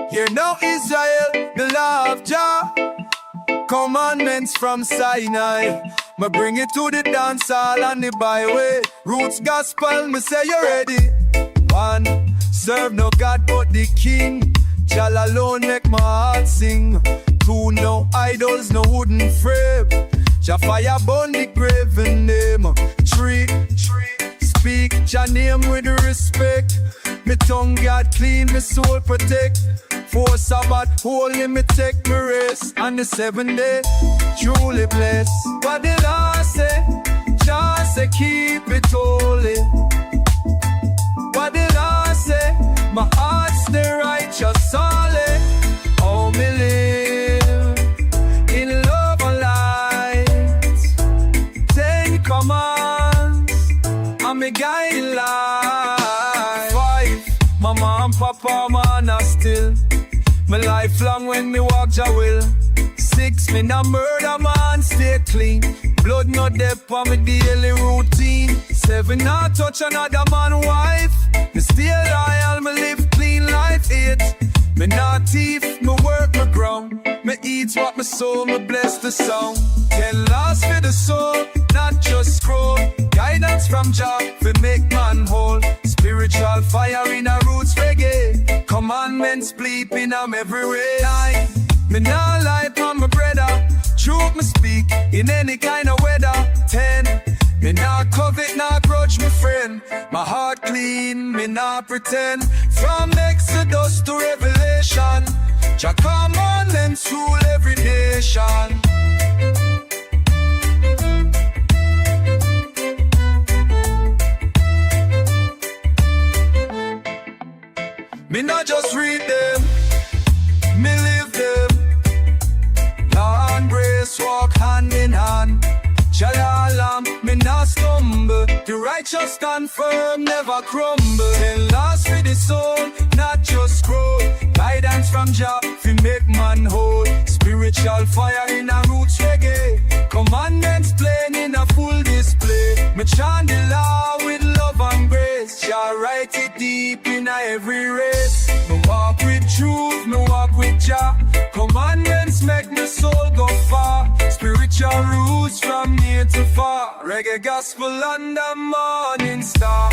Hear now Israel, the law of Jah, commandments from Sinai. Me bring it to the dancehall and the byway. Roots gospel, me say you ready. One, serve no God but the King. Jah alone make my heart sing. Two, no idols, no wooden frame. Jah fire burn the graven name. Three, speak Jah name with respect. Me tongue God clean, me soul protect. Four Sabbath holy, me take me rest. On the seventh day, truly blessed. What the law say? Jah say keep it holy. What the law say? My heart's the righteous solid. Oh, me live in love and light. 10 commands, I'm a guiding light. 5, mama and papa, man, are still. My lifelong when me walk Jah will. 6, me no murder man, stay clean. Blood no dep on me daily routine. 7, not touch another man wife. Me stay loyal, me live clean life. 8, me not thief, me work me ground. Me eat what me sow, me bless the sound. 10, lost for the soul, not just scroll. Guidance from Jah, fi make man whole. Spiritual fire in a roots reggae. Commandments bleep in every way. 9, me nah lie on my brother. Truth me speak in any kind of weather. 10, me nah covet, nah grudge my friend. My heart clean, me nah pretend. From Exodus to Revelation, Jah commandments rule every nation. Me not just read them, me live them. Law and grace walk hand in hand. Jalalam, me not stumble. The righteous stand firm, never crumble. 10 laws for the soul, not just scroll. Guidance from Jah, fi make man whole. Spiritual fire in a roots reggae. Commandments plain in a full display. Me chant the law with love and grace. Jah write it deep in a every race. Me walk with truth, me walk with Jah. Commandments make my soul go far. Spiritual roots from near to far. Reggae gospel and the morning star.